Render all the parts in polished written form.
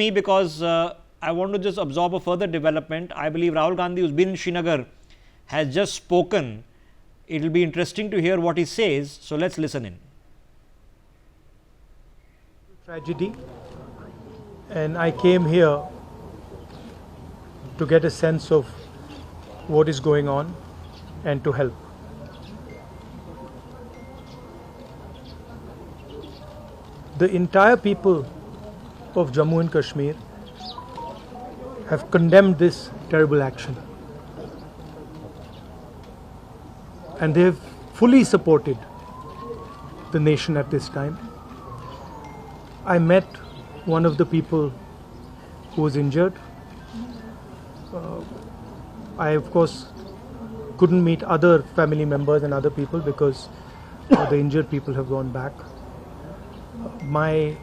me because I want to just absorb a further development. I believe Rahul Gandhi, who's been in Srinagar, has just spoken. It will be interesting to hear what he says. So let's listen in. Tragedy, and I came here to get a sense of what is going on and to help. The entire people of Jammu and Kashmir have condemned this terrible action, and they have fully supported the nation at this time. I met one of the people who was injured. I, of course, couldn't meet other family members and other people because the injured people have gone back. My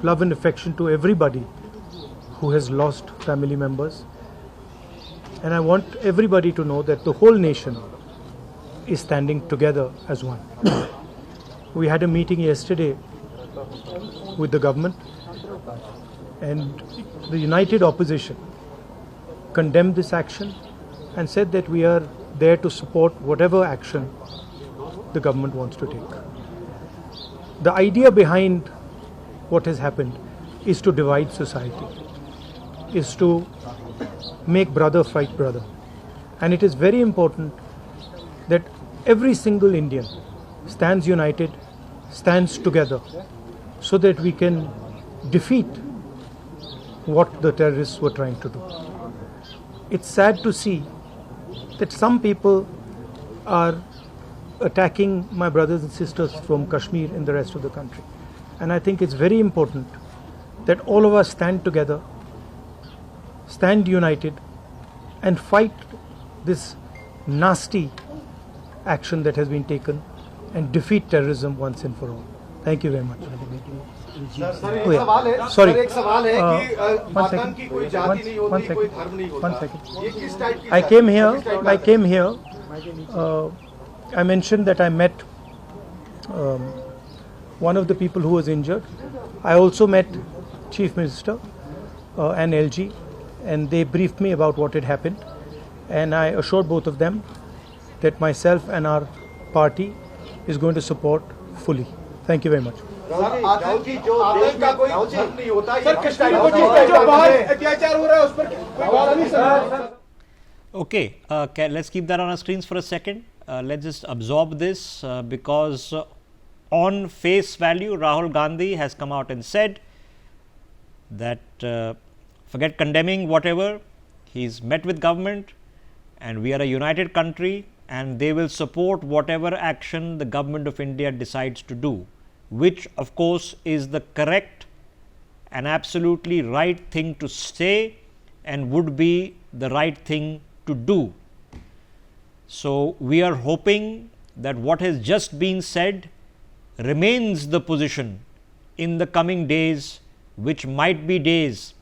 love and affection to everybody who has lost family members. And I want everybody to know that the whole nation is standing together as one. We had a meeting yesterday with the government, and the united opposition condemned this action and said that we are there to support whatever action the government wants to take. The idea behind what has happened is to divide society, is to make brother fight brother. And it is very important that every single Indian stands united, stands together, so that we can defeat what the terrorists were trying to do. It's sad to see that some people are attacking my brothers and sisters from Kashmir and the rest of the country. And I think it's very important that all of us stand together, stand united, and fight this nasty action that has been taken and defeat terrorism once and for all. Thank you very much. One second. I came here. I mentioned that I met one of the people who was injured. I also met Chief Minister and LG, and they briefed me about what had happened. And I assured both of them that myself and our party is going to support fully. Thank you very much. Okay, let's keep that on our screens for a second. Let's just absorb this because on face value, Rahul Gandhi has come out and said that forget condemning whatever, he's met with government and we are a united country and they will support whatever action the government of India decides to do, which of course is the correct and absolutely right thing to say and would be the right thing to do. So we are hoping that what has just been said remains the position in the coming days, which might be days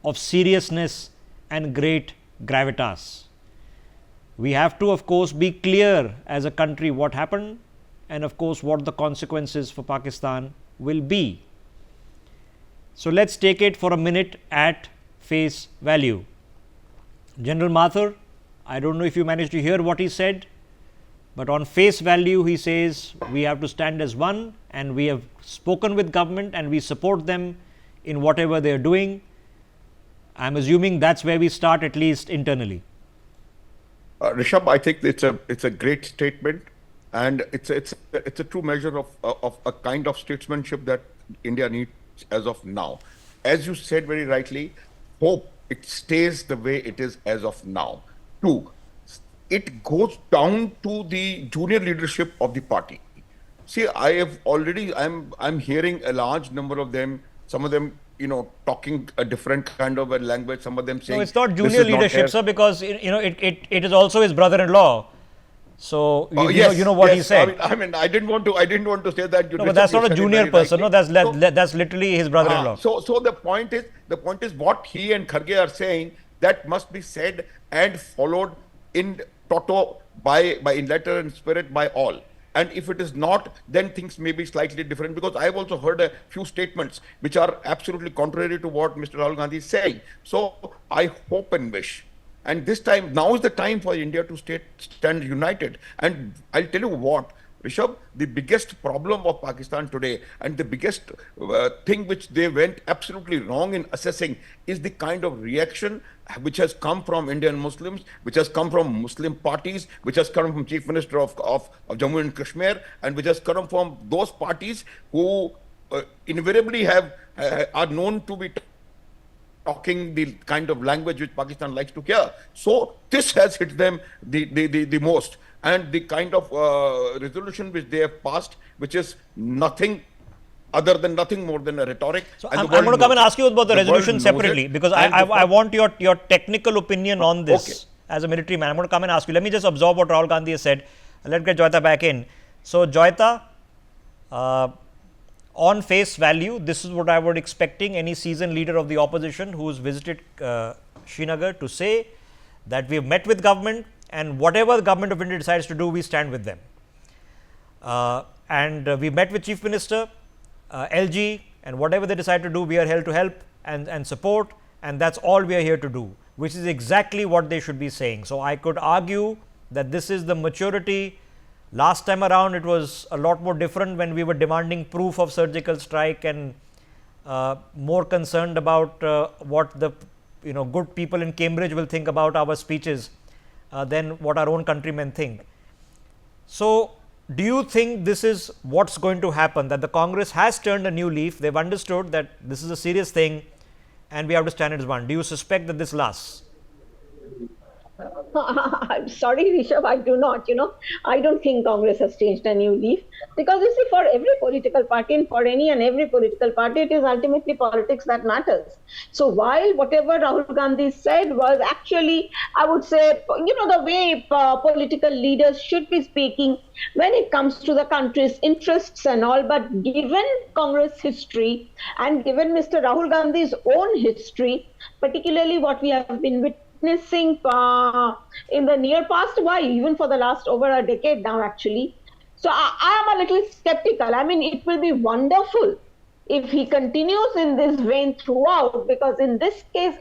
of seriousness and great gravitas. We have to, of course, be clear as a country what happened and, of course, what the consequences for Pakistan will be. So let's take it for a minute at face value. General Mathur, I don't know if you managed to hear what he said, but on face value he says we have to stand as one and we have spoken with government and we support them in whatever they are doing. I am assuming that's where we start, at least internally. Rishabh, I think it's a great statement, and it's a true measure of a kind of statesmanship that India needs as of now. As you said very rightly, hope it stays the way it is as of now. Two, it goes down to the junior leadership of the party. See, I'm hearing a large number of them, some of them, talking a different kind of a language, some of them saying... No, it's not junior leadership, sir, because, it is also his brother-in-law. So, you know what he said. I didn't want to say that. No, but that's not a junior person. No, that's literally his brother-in-law. So the point is what he and Kharge are saying, that must be said and followed in toto, in letter and spirit by all. And if it is not, then things may be slightly different, because I have also heard a few statements which are absolutely contrary to what Mr. Rahul Gandhi is saying. So I hope and wish. And this time, now is the time for India to stand united. And I'll tell you what, Rishabh, the biggest problem of Pakistan today, and the biggest thing which they went absolutely wrong in assessing, is the kind of reaction which has come from Indian Muslims, which has come from Muslim parties, which has come from Chief Minister of Jammu and Kashmir, and which has come from those parties who invariably are known to be talking the kind of language which Pakistan likes to hear. So this has hit them the most. And the kind of resolution which they have passed, which is nothing more than a rhetoric. So I'm going to come and ask you about the resolution separately, because I want your technical opinion on this as a military man. I'm going to come and ask you. Let me just absorb what Rahul Gandhi has said. Let's get Joyita back in. So Joyita, on face value, this is what I was expecting any seasoned leader of the opposition who's visited Srinagar to say, that we have met with government, and whatever the government of India decides to do, we stand with them. And we met with Chief Minister, LG, and whatever they decide to do, we are here to help and support, and that's all we are here to do, which is exactly what they should be saying. So I could argue that this is the maturity. Last time around, it was a lot more different when we were demanding proof of surgical strike and more concerned about what the good people in Cambridge will think about our speeches than what our own countrymen think. So do you think this is what's going to happen, that the Congress has turned a new leaf, they've understood that this is a serious thing and we have to stand as one? Do you suspect that this lasts? I'm sorry, Rishabh, I do not. I don't think Congress has changed a new leaf, because you see, for every political party and for any and every political party, it is ultimately politics that matters. So while whatever Rahul Gandhi said was actually, I would say, the way political leaders should be speaking when it comes to the country's interests and all, but given Congress history and given Mr. Rahul Gandhi's own history, particularly what we have been witnessing in the near past, even for the last over a decade now, actually. So I am a little skeptical. I mean, it will be wonderful if he continues in this vein throughout, because in this case,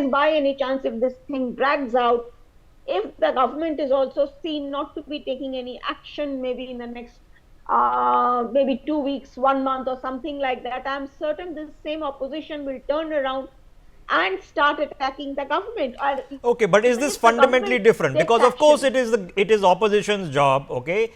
by any chance, if this thing drags out, if the government is also seen not to be taking any action, maybe in the next maybe 2 weeks, 1 month or something like that, I am certain this same opposition will turn around and start attacking the government. Okay, but is this fundamentally different? Because of course it is opposition's job, okay,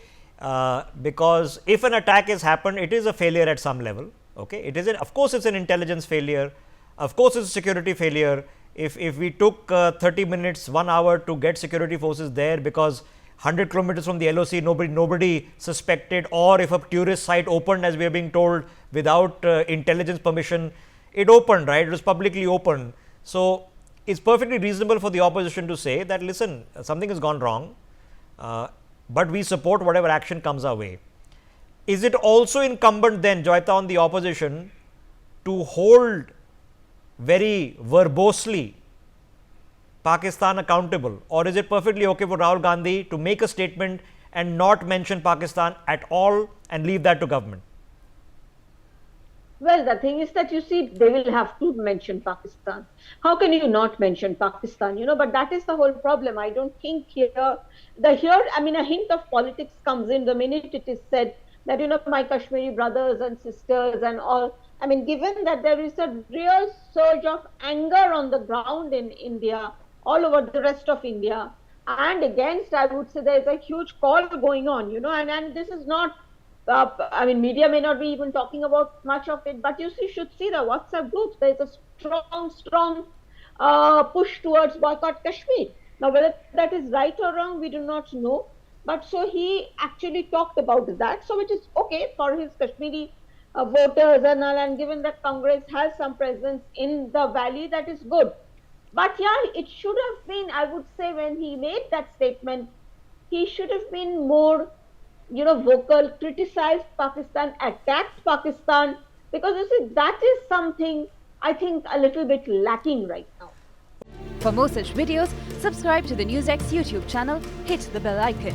because if an attack has happened, it is a failure at some level, okay. Of course it's an intelligence failure, of course it's a security failure. If we took 30 minutes, 1 hour to get security forces there because 100 kilometers from the LOC, nobody suspected, or if a tourist site opened, as we are being told, without intelligence permission, it opened, right? It was publicly open. So it's perfectly reasonable for the opposition to say that, listen, something has gone wrong, but we support whatever action comes our way. Is it also incumbent then, Joyita, on the opposition to hold very verbosely Pakistan accountable, or is it perfectly okay for Rahul Gandhi to make a statement and not mention Pakistan at all and leave that to government? Well, the thing is that, you see, they will have to mention Pakistan. How can you not mention Pakistan? But that is the whole problem. I don't think a hint of politics comes in the minute it is said that, my Kashmiri brothers and sisters and all. I mean, given that there is a real surge of anger on the ground in India, all over the rest of India, and against, I would say, there is a huge call going on, and this is not, media may not be even talking about much of it, but you should see the WhatsApp groups. There is a strong push towards boycott Kashmir. Now, whether that is right or wrong, we do not know. But so he actually talked about that. So which is okay for his Kashmiri voters and all. And given that Congress has some presence in the valley, that is good. But yeah, it should have been, I would say, when he made that statement, he should have been more vocal, criticized Pakistan, attacked Pakistan, because you see, that is something I think a little bit lacking right now. For more such videos, subscribe to the Newsx YouTube channel, hit the bell icon.